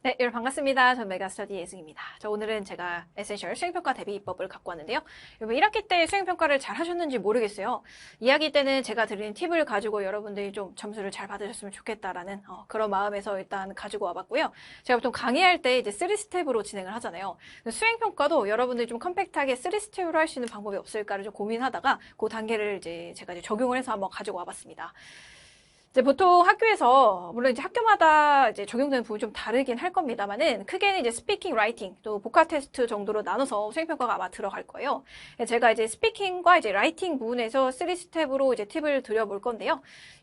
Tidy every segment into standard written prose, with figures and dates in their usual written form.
네, 여러분 반갑습니다. 전 메가스터디 예승입니다. 오늘은 제가 에센셜 수행평가 대비법을 갖고 왔는데요. 여러분 1학기 때 수행평가를 잘 하셨는지 모르겠어요. 2학기 때는 제가 드린 팁을 가지고 여러분들이 좀 점수를 잘 받으셨으면 좋겠다라는 그런 마음에서 일단 가지고 와봤고요. 제가 보통 강의할 때 이제 3스텝으로 진행을 하잖아요. 수행평가도 여러분들이 좀 컴팩트하게 3스텝으로 할 수 있는 방법이 없을까를 좀 고민하다가 그 단계를 제가 적용을 해서 한번 가지고 와봤습니다. 보통 학교에서, 물론 이제 학교마다 이제 적용되는 부분이 좀 다르긴 할 겁니다만은, 크게는 이제 스피킹, 라이팅, 또 복화 테스트 정도로 나눠서 수행평가가 아마 들어갈 거예요. 제가 이제 스피킹과 이제 라이팅 부분에서 3스텝으로 이제 팁을 드려볼 건데요.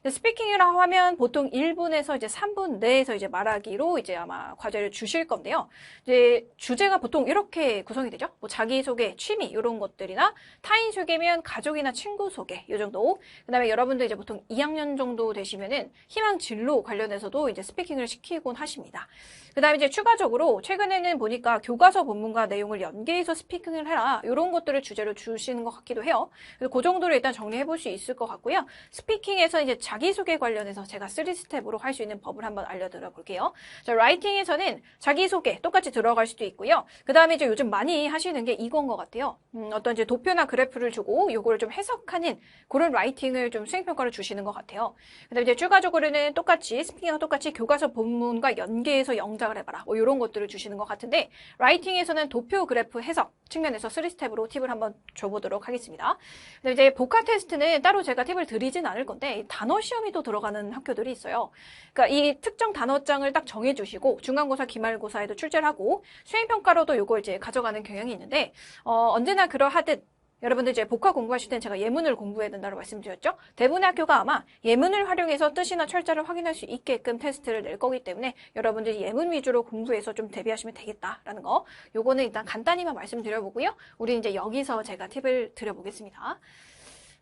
스피킹이라고 하면 보통 1분에서 이제 3분 내에서 이제 말하기로 이제 아마 과제를 주실 건데요. 이제 주제가 보통 이렇게 구성이 되죠. 뭐 자기소개, 취미, 이런 것들이나 타인 소개면 가족이나 친구 소개, 이 정도. 그 다음에 여러분들 이제 보통 2학년 정도 되시면은 희망 진로 관련해서도 이제 스피킹을 시키곤 하십니다. 그 다음에 이제 추가적으로 최근에는 보니까 교과서 본문과 내용을 연계해서 스피킹을 해라. 이런 것들을 주제로 주시는 것 같기도 해요. 그래서 그 정도로 일단 정리해 볼 수 있을 것 같고요. 스피킹에서 이제 자기소개 관련해서 제가 3스텝으로 할 수 있는 법을 한번 알려드려 볼게요. 자, 라이팅에서는 자기소개 똑같이 들어갈 수도 있고요. 그 다음에 이제 요즘 많이 하시는 게 이건 것 같아요. 어떤 이제 도표나 그래프를 주고 요거를 좀 해석하는 그런 라이팅을 좀 수행평가를 주시는 것 같아요. 그 다음에 이제 추가적으로는 똑같이 스피킹과 똑같이 교과서 본문과 연계해서 영작을 해봐라. 뭐 이런 것들을 주시는 것 같은데 라이팅에서는 도표 그래프 해석 측면에서 3스텝으로 팁을 한번 줘보도록 하겠습니다. 근데 이제 복화 테스트는 따로 제가 팁을 드리진 않을 건데 단어 시험이 또 들어가는 학교들이 있어요. 그러니까 이 특정 단어장을 딱 정해주시고 중간고사, 기말고사에도 출제를 하고 수행평가로도 요걸 이제 가져가는 경향이 있는데 언제나 그러하듯 여러분들 이제 복화 공부하실 땐 제가 예문을 공부해야 된다고 말씀드렸죠? 대부분의 학교가 아마 예문을 활용해서 뜻이나 철자를 확인할 수 있게끔 테스트를 낼 거기 때문에 여러분들이 예문 위주로 공부해서 좀 대비하시면 되겠다라는 거. 요거는 일단 간단히만 말씀드려보고요. 우리 이제 여기서 제가 팁을 드려보겠습니다.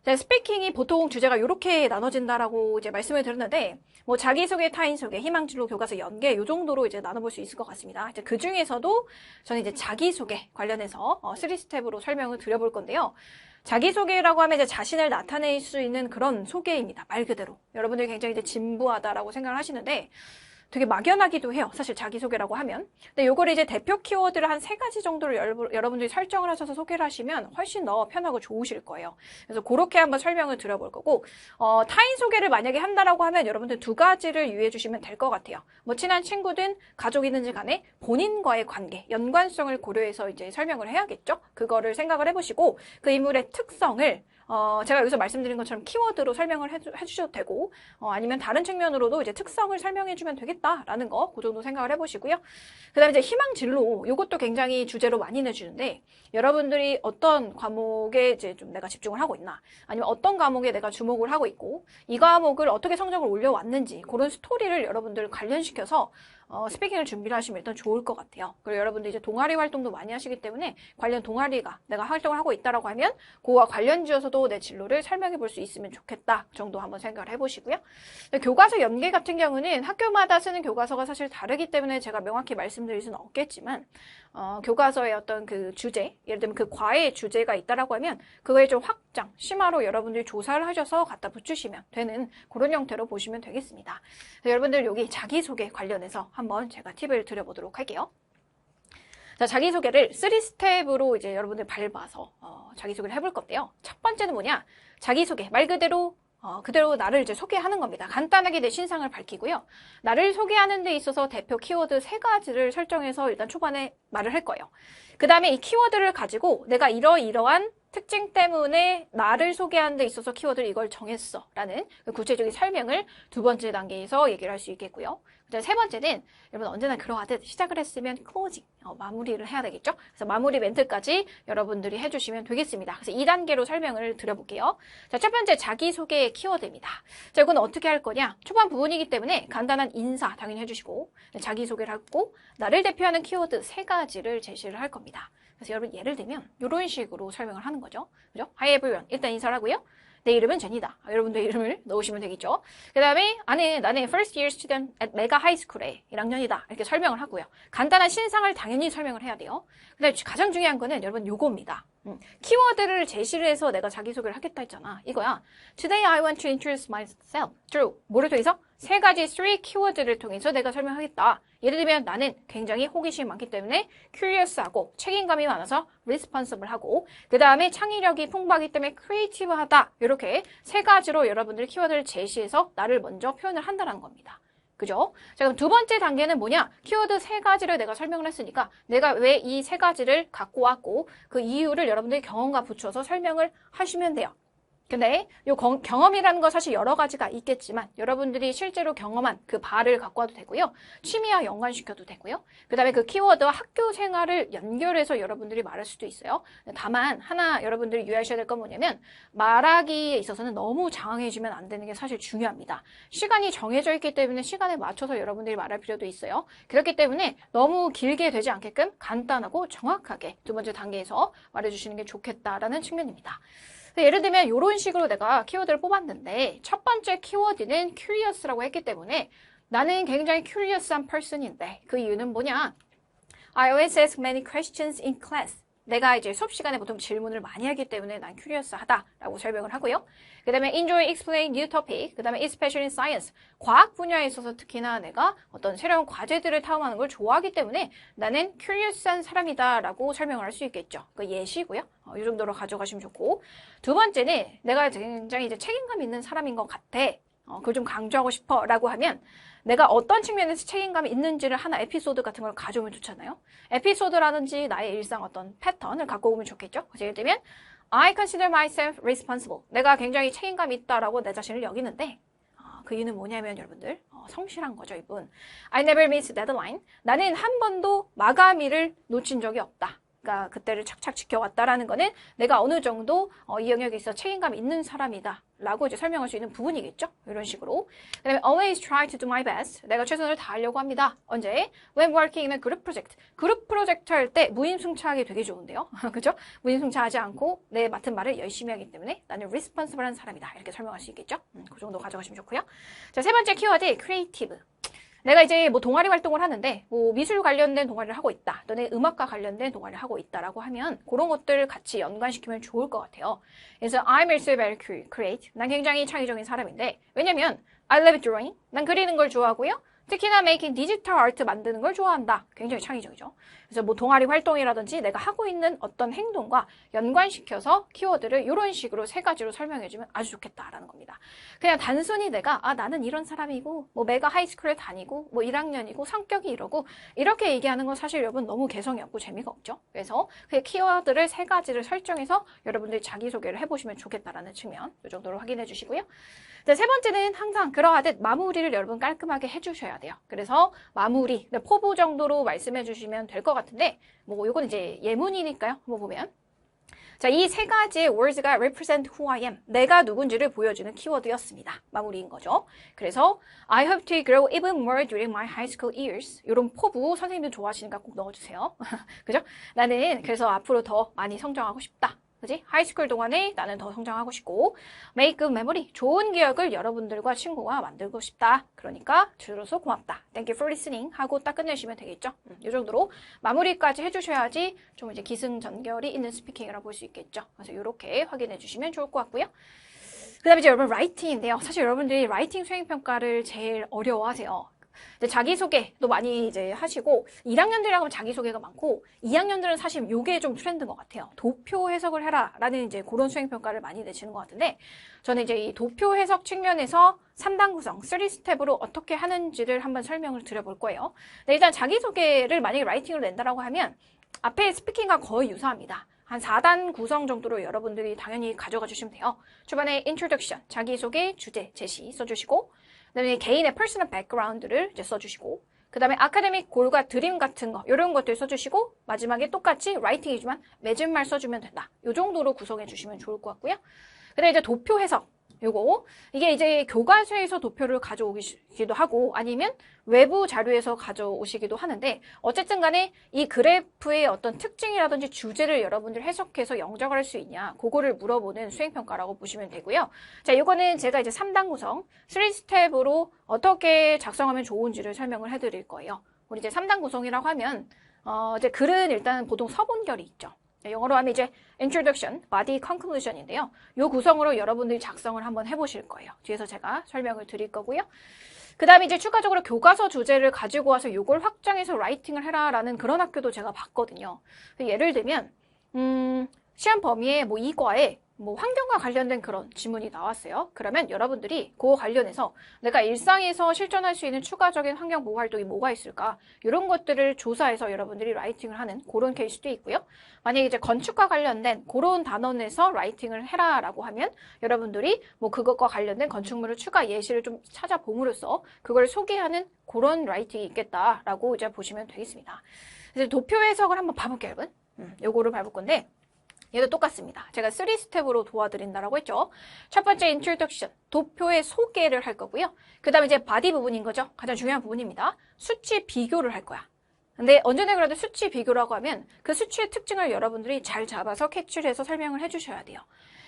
자, 스피킹이 보통 주제가 이렇게 나눠진다라고 이제 말씀을 드렸는데, 뭐 자기소개, 타인소개, 희망진로, 교과서 연계 요 정도로 이제 나눠볼 수 있을 것 같습니다. 이제 그 중에서도 저는 이제 자기소개 관련해서 3스텝으로 설명을 드려볼 건데요. 자기소개라고 하면 이제 자신을 나타낼 수 있는 그런 소개입니다. 말 그대로. 여러분들이 굉장히 이제 진부하다라고 생각을 하시는데, 되게 막연하기도 해요. 사실 자기소개라고 하면. 근데 요걸 이제 대표 키워드를 한 3가지 정도를 여러분들이 설정을 하셔서 소개를 하시면 훨씬 더 편하고 좋으실 거예요. 그래서 그렇게 한번 설명을 드려볼 거고, 타인 소개를 만약에 한다라고 하면 여러분들 2가지를 유의해 주시면 될 것 같아요. 뭐 친한 친구든 가족이든지 간에 본인과의 관계, 연관성을 고려해서 이제 설명을 해야겠죠? 그거를 생각을 해보시고 그 인물의 특성을 제가 여기서 말씀드린 것처럼 키워드로 설명을 해주셔도 되고, 아니면 다른 측면으로도 이제 특성을 설명해주면 되겠다라는 거, 그 정도 생각을 해보시고요. 그 다음에 이제 희망 진로, 이것도 굉장히 주제로 많이 내주는데, 여러분들이 어떤 과목에 이제 좀 내가 집중을 하고 있나, 아니면 어떤 과목에 내가 주목을 하고 있고, 이 과목을 어떻게 성적을 올려왔는지, 그런 스토리를 여러분들 관련시켜서 스피킹을 준비를 하시면 일단 좋을 것 같아요. 그리고 여러분들 이제 동아리 활동도 많이 하시기 때문에 관련 동아리가 내가 활동을 하고 있다라고 하면 그와 관련 지어서도 내 진로를 설명해 볼 수 있으면 좋겠다 정도 한번 생각을 해보시고요. 교과서 연계 같은 경우는 학교마다 쓰는 교과서가 사실 다르기 때문에 제가 명확히 말씀드릴 수는 없겠지만 교과서의 어떤 그 주제, 예를 들면 그 과의 주제가 있다라고 하면 그거에 좀 확장, 심화로 여러분들이 조사를 하셔서 갖다 붙이시면 되는 그런 형태로 보시면 되겠습니다. 여러분들 여기 자기소개 관련해서 한번 제가 팁을 드려보도록 할게요. 자, 자기소개를 3스텝으로 이제 여러분들 밟아서 자기소개를 해볼 건데요. 첫 번째는 뭐냐? 자기소개, 말 그대로 그대로 나를 이제 소개하는 겁니다. 간단하게 내 신상을 밝히고요. 나를 소개하는 데 있어서 대표 키워드 3가지를 설정해서 일단 초반에 말을 할 거예요. 그 다음에 이 키워드를 가지고 내가 이러이러한 특징 때문에 나를 소개하는 데 있어서 키워드를 이걸 정했어 라는 구체적인 설명을 2번째 단계에서 얘기를 할 수 있겠고요. 그다음에 3번째는 여러분 언제나 그러하듯 시작을 했으면 클로징, 마무리를 해야 되겠죠? 그래서 마무리 멘트까지 여러분들이 해주시면 되겠습니다. 그래서 2단계로 설명을 드려볼게요. 자, 첫 번째 자기소개 키워드입니다. 자, 이건 어떻게 할 거냐? 초반 부분이기 때문에 간단한 인사 당연히 해주시고 자기소개를 하고 나를 대표하는 키워드 3가지를 제시를 할 겁니다. 그래서 여러분 예를 들면 이런 식으로 설명을 하는 거죠. 그죠? Hi everyone. 일단 인사를 하고요. 내 이름은 제니다. 여러분들 이름을 넣으시면 되겠죠. 그 다음에 나는 first year student at Mega High School에 1학년이다. 이렇게 설명을 하고요. 간단한 신상을 당연히 설명을 해야 돼요. 근데 가장 중요한 거는 여러분 요겁니다. 키워드를 제시를 해서 내가 자기소개를 하겠다 했잖아. 이거야. Today I want to introduce myself through 뭐를 통해서? 세 가지 3 키워드를 통해서 내가 설명하겠다. 예를 들면 나는 굉장히 호기심이 많기 때문에 curious하고 책임감이 많아서 responsible하고 그 다음에 창의력이 풍부하기 때문에 creative하다. 이렇게 세 가지로 여러분들이 키워드를 제시해서 나를 먼저 표현을 한다는 겁니다. 그죠? 자, 그럼 두 번째 단계는 뭐냐? 키워드 세 가지를 내가 설명을 했으니까 내가 왜 이 세 가지를 갖고 왔고 그 이유를 여러분들이 경험과 붙여서 설명을 하시면 돼요. 근데 이 경험이라는 거 사실 여러 가지가 있겠지만 여러분들이 실제로 경험한 그 바를 갖고 와도 되고요. 취미와 연관시켜도 되고요. 그 다음에 그 키워드와 학교 생활을 연결해서 여러분들이 말할 수도 있어요. 다만 하나 여러분들이 유의하셔야 될 건 뭐냐면 말하기에 있어서는 너무 장황해지면 안 되는 게 사실 중요합니다. 시간이 정해져 있기 때문에 시간에 맞춰서 여러분들이 말할 필요도 있어요. 그렇기 때문에 너무 길게 되지 않게끔 간단하고 정확하게 두 번째 단계에서 말해주시는 게 좋겠다라는 측면입니다. 예를 들면 이런 식으로 내가 키워드를 뽑았는데 첫 번째 키워드는 curious라고 했기 때문에 나는 굉장히 curious한 person인데 그 이유는 뭐냐? I always ask many questions in class. 내가 이제 수업 시간에 보통 질문을 많이 하기 때문에 난 curious하다라고 설명을 하고요. 그 다음에 enjoy explain new topic. 그 다음에 especially in science. 과학 분야에 있어서 특히나 내가 어떤 새로운 과제들을 탐험하는 걸 좋아하기 때문에 나는 curious한 사람이다라고 설명을 할 수 있겠죠. 그 예시고요. 이 정도로 가져가시면 좋고. 두 번째는 내가 굉장히 이제 책임감 있는 사람인 것 같아. 그걸 좀 강조하고 싶어 라고 하면 내가 어떤 측면에서 책임감이 있는지를 하나 에피소드 같은 걸 가져오면 좋잖아요. 에피소드라든지 나의 일상 어떤 패턴을 갖고 오면 좋겠죠. 그래서 예를 들면 I consider myself responsible. 내가 굉장히 책임감이 있다라고 내 자신을 여기는데 그 이유는 뭐냐면 여러분들 성실한 거죠, 이분. I never miss deadline. 나는 한 번도 마감일을 놓친 적이 없다. 그러니까 그때를 착착 지켜왔다라는 거는 내가 어느 정도 이 영역에 있어 책임감 있는 사람이다 라고 이제 설명할 수 있는 부분이겠죠. 이런 식으로. 그 다음에 always try to do my best. 내가 최선을 다하려고 합니다. 언제? When working in a group project. 그룹 프로젝트 할 때 무임승차하기 되게 좋은데요. 그죠? 무임승차하지 않고 내 맡은 말을 열심히 하기 때문에 나는 responsible한 사람이다. 이렇게 설명할 수 있겠죠. 그 정도 가져가시면 좋고요. 자, 세 번째 키워드 creative. 내가 이제 뭐 동아리 활동을 하는데 뭐 미술 관련된 동아리를 하고 있다 또는 음악과 관련된 동아리를 하고 있다라고 하면 그런 것들을 같이 연관시키면 좋을 것 같아요. 그래서 I'm also very creative. 난 굉장히 창의적인 사람인데 왜냐면 I love drawing. 난 그리는 걸 좋아하고요. 특히나 making 디지털 아트 만드는 걸 좋아한다. 굉장히 창의적이죠. 그래서 뭐 동아리 활동이라든지 내가 하고 있는 어떤 행동과 연관시켜서 키워드를 이런 식으로 세 가지로 설명해주면 아주 좋겠다라는 겁니다. 그냥 단순히 내가 나는 이런 사람이고 뭐 내가 하이스쿨에 다니고 뭐 1학년이고 성격이 이러고 이렇게 얘기하는 건 사실 여러분 너무 개성이 없고 재미가 없죠. 그래서 그 키워드를 세 가지를 설정해서 여러분들이 자기소개를 해보시면 좋겠다라는 측면 이 정도로 확인해 주시고요. 자, 세 번째는 항상 그러하듯 마무리를 여러분 깔끔하게 해주셔야 돼요. 그래서 마무리, 포부 정도로 말씀해 주시면 될 것 같은데 뭐 이건 이제 예문이니까요. 한번 보면 자, 이 세 가지의 words가 represent who I am. 내가 누군지를 보여주는 키워드였습니다. 마무리인 거죠. 그래서 I hope to grow even more during my high school years. 이런 포부 선생님들 좋아하시니까 꼭 넣어주세요. 그죠? 나는 그래서 앞으로 더 많이 성장하고 싶다. 그지? 하이스쿨 동안에 나는 더 성장하고 싶고 make good memory. 좋은 기억을 여러분들과 친구와 만들고 싶다. 그러니까 들어서 고맙다. Thank you for listening 하고 딱 끝내시면 되겠죠. 이 정도로 마무리까지 해주셔야지 좀 이제 기승전결이 있는 스피킹이라고 볼 수 있겠죠. 그래서 이렇게 확인해 주시면 좋을 것 같고요. 그 다음에 이제 여러분 라이팅인데요. 사실 여러분들이 라이팅 수행평가를 제일 어려워하세요. 자기소개도 많이 이제 하시고 1학년들이라고 하면 자기소개가 많고 2학년들은 사실 요게 좀 트렌드인 것 같아요. 도표 해석을 해라 라는 이제 그런 수행평가를 많이 내시는 것 같은데 저는 이제 이 도표 해석 측면에서 3단 구성, 3스텝으로 어떻게 하는지를 한번 설명을 드려볼 거예요. 네, 일단 자기소개를 만약에 라이팅으로 낸다라고 하면 앞에 스피킹과 거의 유사합니다. 한 4단 구성 정도로 여러분들이 당연히 가져가 주시면 돼요. 초반에 introduction, 자기소개, 주제, 제시 써주시고 그 다음에 개인의 퍼스널 백그라운드를 이제 써주시고 그 다음에 아카데믹 골과 드림 같은 거 이런 것들 써주시고 마지막에 똑같이 라이팅이지만 맺은 말 써주면 된다. 이 정도로 구성해 주시면 좋을 것 같고요. 그 다음에 이제 도표 해석 요거 이게 이제 교과서에서 도표를 가져오기도 하고 아니면 외부 자료에서 가져오시기도 하는데 어쨌든 간에 이 그래프의 어떤 특징이라든지 주제를 여러분들 해석해서 영작을 할 수 있냐 그거를 물어보는 수행평가라고 보시면 되고요. 자, 이거는 제가 이제 3단 구성 3스텝으로 어떻게 작성하면 좋은지를 설명을 해드릴 거예요. 우리 이제 3단 구성이라고 하면 이제 글은 일단 보통 서본결이 있죠. 영어로 하면 이제 introduction, body, conclusion인데요. 이 구성으로 여러분들이 작성을 한번 해보실 거예요. 뒤에서 제가 설명을 드릴 거고요. 그 다음에 이제 추가적으로 교과서 주제를 가지고 와서 이걸 확장해서 라이팅을 해라라는 그런 학교도 제가 봤거든요. 예를 들면 시험 범위에 뭐 이과에 뭐 환경과 관련된 그런 지문이 나왔어요. 그러면 여러분들이 그거 관련해서 내가 일상에서 실천할 수 있는 추가적인 환경 보호 활동이 뭐가 있을까? 이런 것들을 조사해서 여러분들이 라이팅을 하는 그런 케이스도 있고요. 만약에 이제 건축과 관련된 그런 단원에서 라이팅을 해라라고 하면 여러분들이 뭐 그것과 관련된 건축물을 추가 예시를 좀 찾아봄으로써 그걸 소개하는 그런 라이팅이 있겠다라고 이제 보시면 되겠습니다. 이제 도표 해석을 한번 봐볼게요, 여러분. 요거를 봐볼 건데 얘도 똑같습니다. 제가 3스텝으로 도와드린다라고 했죠. 첫 번째 introduction, 도표의 소개를 할 거고요. 그 다음에 이제 body 부분인 거죠. 가장 중요한 부분입니다. 수치 비교를 할 거야. 근데 언제나 그래도 수치 비교라고 하면 그 수치의 특징을 여러분들이 잘 잡아서 캡처를 해서 설명을 해주셔야 돼요.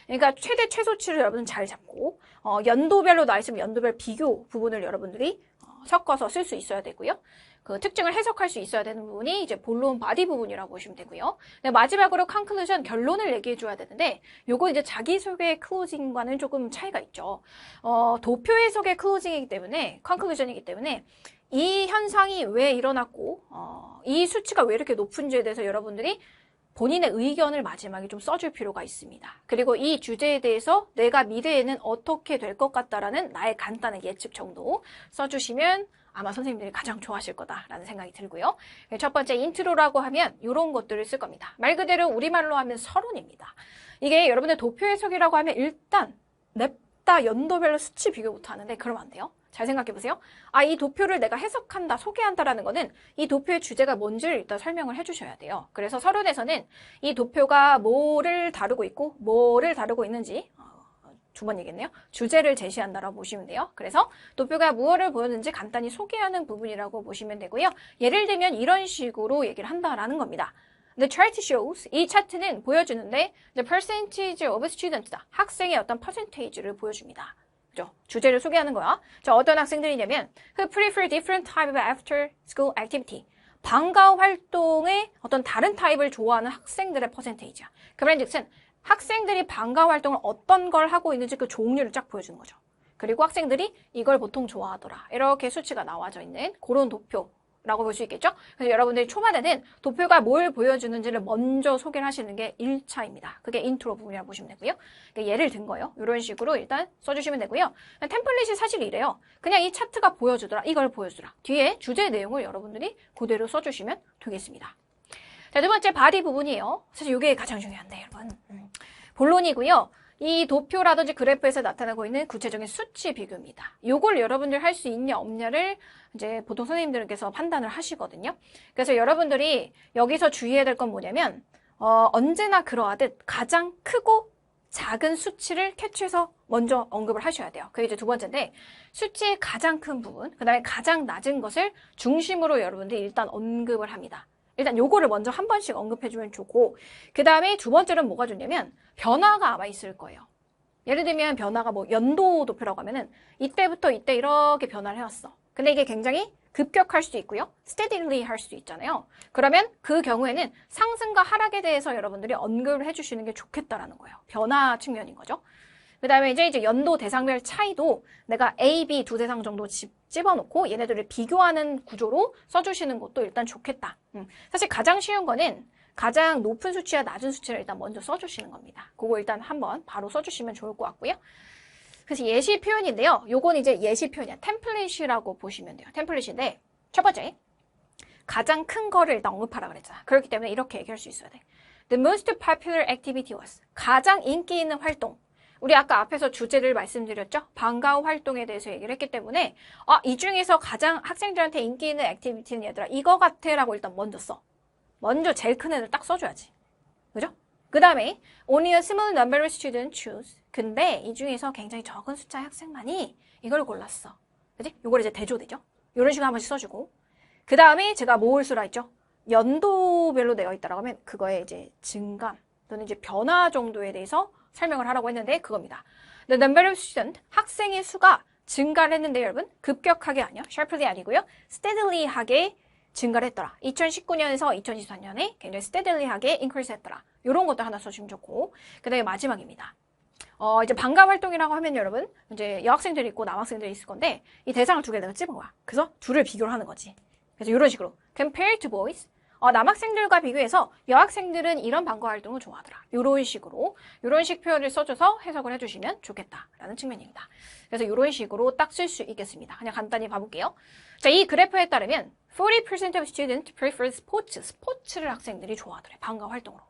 그러니까 최대 최소치를 여러분은 잘 잡고 연도별로 나와 있으면 연도별 비교 부분을 여러분들이 섞어서 쓸 수 있어야 되고요. 그 특징을 해석할 수 있어야 되는 부분이 이제 본론 바디 부분이라고 보시면 되고요. 마지막으로 conclusion, 결론을 얘기해 줘야 되는데 요거 이제 자기소개 클로징과는 조금 차이가 있죠. 도표 해석의 클로징이기 때문에 conclusion이기 때문에 이 현상이 왜 일어났고 이 수치가 왜 이렇게 높은지에 대해서 여러분들이 본인의 의견을 마지막에 좀 써줄 필요가 있습니다. 그리고 이 주제에 대해서 내가 미래에는 어떻게 될 것 같다라는 나의 간단한 예측 정도 써주시면 아마 선생님들이 가장 좋아하실 거다라는 생각이 들고요. 첫 번째 인트로라고 하면 이런 것들을 쓸 겁니다. 말 그대로 우리말로 하면 서론입니다. 이게 여러분들 도표 해석이라고 하면 일단 냅다 연도별로 수치 비교부터 하는데 그러면 안 돼요. 잘 생각해보세요. 이 도표를 내가 해석한다, 소개한다라는 거는 이 도표의 주제가 뭔지를 일단 설명을 해주셔야 돼요. 그래서 서론에서는 이 도표가 뭐를 다루고 있고 뭐를 다루고 있는지 두 번 얘기했네요. 주제를 제시한다라고 보시면 돼요. 그래서 도표가 무엇을 보였는지 간단히 소개하는 부분이라고 보시면 되고요. 예를 들면 이런 식으로 얘기를 한다라는 겁니다. The chart shows, 이 차트는 보여주는데 the percentage of students다. 학생의 어떤 퍼센테이지를 보여줍니다. 그죠? 주제를 소개하는 거야. 자, 어떤 학생들이냐면 who prefer different type of after school activity. 방과 활동의 어떤 다른 타입을 좋아하는 학생들의 퍼센테이지야. 그 말인즉슨 학생들이 방과 활동을 어떤 걸 하고 있는지 그 종류를 쫙 보여주는 거죠. 그리고 학생들이 이걸 보통 좋아하더라. 이렇게 수치가 나와져 있는 그런 도표라고 볼 수 있겠죠? 그래서 여러분들이 초반에는 도표가 뭘 보여주는지를 먼저 소개를 하시는 게 1차입니다. 그게 인트로 부분이라고 보시면 되고요. 그러니까 예를 든 거예요. 이런 식으로 일단 써주시면 되고요. 템플릿이 사실 이래요. 그냥 이 차트가 보여주더라. 이걸 보여주더라. 뒤에 주제 내용을 여러분들이 그대로 써주시면 되겠습니다. 자, 두 번째 바디 부분이에요. 사실 이게 가장 중요한데 여러분. 본론이고요. 이 도표라든지 그래프에서 나타나고 있는 구체적인 수치 비교입니다. 요걸 여러분들 할 수 있냐 없냐를 이제 보통 선생님들께서 판단을 하시거든요. 그래서 여러분들이 여기서 주의해야 될 건 뭐냐면 언제나 그러하듯 가장 크고 작은 수치를 캡처해서 먼저 언급을 하셔야 돼요. 그게 이제 두 번째인데 수치의 가장 큰 부분, 그 다음에 가장 낮은 것을 중심으로 여러분들이 일단 언급을 합니다. 일단 요거를 먼저 한 번씩 언급해주면 좋고 그 다음에 두 번째는 뭐가 좋냐면 변화가 아마 있을 거예요. 예를 들면 변화가 뭐 연도 도표라고 하면은 이때부터 이때 이렇게 변화를 해왔어. 근데 이게 굉장히 급격할 수도 있고요. steadily 할 수도 있잖아요. 그러면 그 경우에는 상승과 하락에 대해서 여러분들이 언급을 해주시는 게 좋겠다라는 거예요. 변화 측면인 거죠. 그 다음에 이제 연도 대상별 차이도 내가 A, B 두 대상 정도 집어넣고 얘네들을 비교하는 구조로 써주시는 것도 일단 좋겠다. 사실 가장 쉬운 거는 가장 높은 수치와 낮은 수치를 일단 먼저 써주시는 겁니다. 그거 일단 한번 바로 써주시면 좋을 것 같고요. 그래서 예시 표현인데요. 요건 이제 예시 표현이야. 템플릿이라고 보시면 돼요. 템플릿인데 첫 번째 가장 큰 거를 일단 언급하라 그랬잖아. 그렇기 때문에 이렇게 얘기할 수 있어야 돼. The most popular activity was 가장 인기 있는 활동. 우리 아까 앞에서 주제를 말씀드렸죠? 방과 후 활동에 대해서 얘기를 했기 때문에 이 중에서 가장 학생들한테 인기 있는 액티비티는 얘들아 이거 같아 라고 일단 먼저 써. 먼저 제일 큰 애를 딱 써줘야지. 그죠? 그 다음에 only a small number of students choose. 근데 이 중에서 굉장히 적은 숫자의 학생만이 이걸 골랐어. 그지? 요걸 이제 대조되죠? 이런 식으로 한 번씩 써주고 그 다음에 제가 모을 수라 했죠? 연도별로 되어 있다라고 하면 그거에 이제 증감 또는 이제 변화 정도에 대해서 설명을 하라고 했는데 그겁니다. The number of student, 학생의 수가 증가를 했는데 여러분 급격하게 아니요. sharply 아니고요. steadily 하게 증가를 했더라. 2019년에서 2024년에 굉장히 스테딜리하게 인크리스 했더라. 이런 것도 하나 써주면 좋고. 그 다음에 마지막입니다. 이제 방과 활동이라고 하면 여러분, 이제 여학생들이 있고 남학생들이 있을 건데, 이 대상을 두 개를 내가 찝은 거야. 그래서 둘을 비교를 하는 거지. 그래서 이런 식으로. Compared to boys. 남학생들과 비교해서 여학생들은 이런 방과 활동을 좋아하더라. 이런 식으로, 이런 식 표현을 써줘서 해석을 해주시면 좋겠다라는 측면입니다. 그래서 이런 식으로 딱 쓸 수 있겠습니다. 그냥 간단히 봐볼게요. 자, 이 그래프에 따르면 40% of students prefer sports. 스포츠를 학생들이 좋아하더래. 방과 활동으로.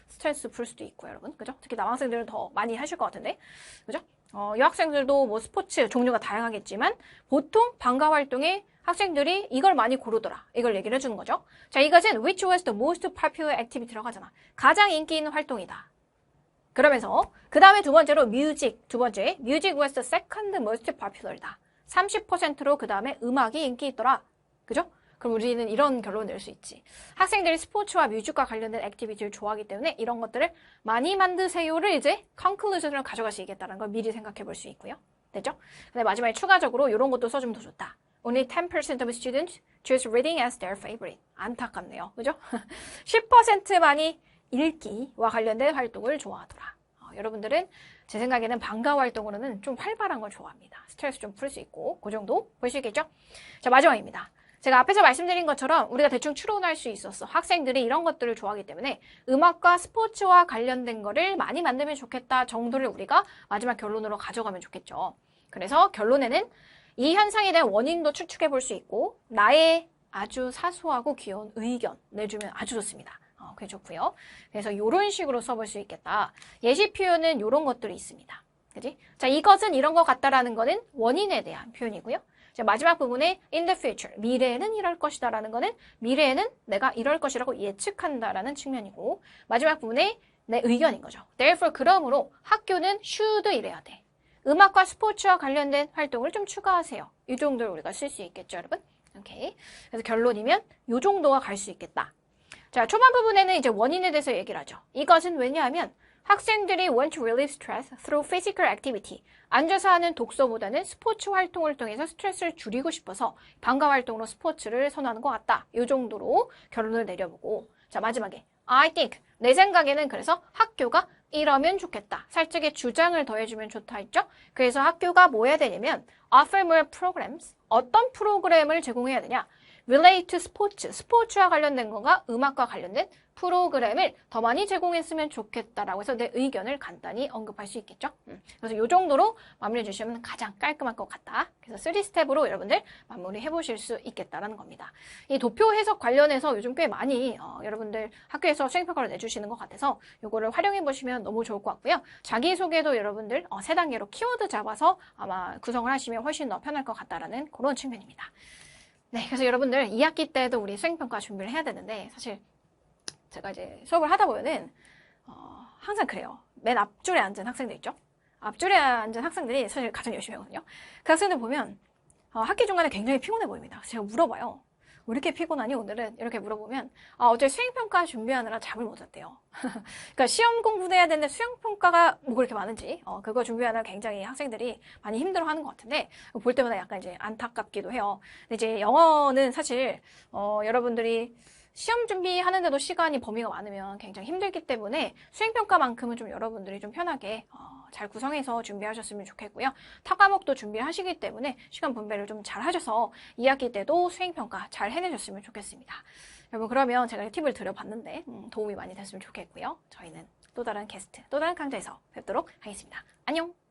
스트레스 풀 수도 있고, 여러분. 그죠? 특히 남학생들은 더 많이 하실 것 같은데. 그죠? 여학생들도 뭐 스포츠 종류가 다양하겠지만, 보통 방과 활동에 학생들이 이걸 많이 고르더라. 이걸 얘기를 해주는 거죠. 자, 이것은 which was the most popular activity라고 하잖아. 가장 인기 있는 활동이다. 그러면서 그 다음에 두 번째로 music. 두 번째, music was the second most popular다. 30%로 그 다음에 음악이 인기 있더라. 그죠? 그럼 우리는 이런 결론을 낼 수 있지. 학생들이 스포츠와 뮤직과 관련된 액티비티를 좋아하기 때문에 이런 것들을 많이 만드세요를 이제 conclusion으로 가져갈 수 있겠다는 걸 미리 생각해 볼 수 있고요. 됐죠? 근데 마지막에 추가적으로 이런 것도 써주면 더 좋다. Only 10% of students choose reading as their favorite. 안타깝네요. 그죠? 10%만이 읽기와 관련된 활동을 좋아하더라. 여러분들은 제 생각에는 방과 활동으로는 좀 활발한 걸 좋아합니다. 스트레스 좀 풀 수 있고 그 정도 보시겠죠? 자, 마지막입니다. 제가 앞에서 말씀드린 것처럼 우리가 대충 추론할 수 있었어. 학생들이 이런 것들을 좋아하기 때문에 음악과 스포츠와 관련된 거를 많이 만들면 좋겠다 정도를 우리가 마지막 결론으로 가져가면 좋겠죠. 그래서 결론에는 이 현상에 대한 원인도 추측해 볼 수 있고 나의 아주 사소하고 귀여운 의견 내주면 아주 좋습니다. 그게 좋고요. 그래서 이런 식으로 써볼 수 있겠다. 예시 표현은 이런 것들이 있습니다. 그지? 자, 이것은 이런 것 같다라는 거는 원인에 대한 표현이고요. 자, 마지막 부분에 in the future, 미래에는 이럴 것이다라는 거는 미래에는 내가 이럴 것이라고 예측한다라는 측면이고 마지막 부분에 내 의견인 거죠. Therefore, 그러므로 학교는 should 이래야 돼. 음악과 스포츠와 관련된 활동을 좀 추가하세요. 이 정도를 우리가 쓸 수 있겠죠, 여러분? 오케이. 그래서 결론이면 이 정도가 갈 수 있겠다. 자, 초반 부분에는 이제 원인에 대해서 얘기를 하죠. 이것은 왜냐하면 학생들이 want to relieve stress through physical activity. 앉아서 하는 독서보다는 스포츠 활동을 통해서 스트레스를 줄이고 싶어서 방과 활동으로 스포츠를 선호하는 것 같다. 이 정도로 결론을 내려보고. 자, 마지막에 I think. 내 생각에는 그래서 학교가 이러면 좋겠다. 살짝의 주장을 더해주면 좋다 했죠? 그래서 학교가 뭐 해야 되냐면 offer more programs. 어떤 프로그램을 제공해야 되냐? relate to sports. 스포츠와 관련된 거가 음악과 관련된 프로그램을 더 많이 제공했으면 좋겠다라고 해서 내 의견을 간단히 언급할 수 있겠죠? 그래서 이 정도로 마무리해 주시면 가장 깔끔할 것 같다. 그래서 3스텝으로 여러분들 마무리해 보실 수 있겠다라는 겁니다. 이 도표 해석 관련해서 요즘 꽤 많이 여러분들 학교에서 수행평가를 내주시는 것 같아서 이거를 활용해 보시면 너무 좋을 것 같고요. 자기소개도 여러분들 3단계로 키워드 잡아서 아마 구성을 하시면 훨씬 더 편할 것 같다라는 그런 측면입니다. 네, 그래서 여러분들 2학기 때도 우리 수행평가 준비를 해야 되는데 사실 제가 이제 수업을 하다 보면은 항상 그래요. 맨 앞줄에 앉은 학생들 있죠? 앞줄에 앉은 학생들이 사실 가장 열심히 하거든요. 그 학생들 보면 학기 중간에 굉장히 피곤해 보입니다. 제가 물어봐요. 왜 이렇게 피곤하니 오늘은? 이렇게 물어보면 어제 수행평가 준비하느라 잠을 못 잤대요. 그러니까 시험 공부도 해야 되는데 수행평가가 뭐 그렇게 많은지 그거 준비하느라 굉장히 학생들이 많이 힘들어하는 것 같은데 볼 때마다 약간 이제 안타깝기도 해요. 근데 이제 영어는 사실 여러분들이 시험 준비하는데도 시간이 범위가 많으면 굉장히 힘들기 때문에 수행평가만큼은 좀 여러분들이 좀 편하게 잘 구성해서 준비하셨으면 좋겠고요. 타 과목도 준비하시기 때문에 시간 분배를 좀 잘 하셔서 2학기 때도 수행평가 잘 해내셨으면 좋겠습니다. 여러분 그러면 제가 팁을 드려봤는데 도움이 많이 됐으면 좋겠고요. 저희는 또 다른 게스트, 또 다른 강좌에서 뵙도록 하겠습니다. 안녕!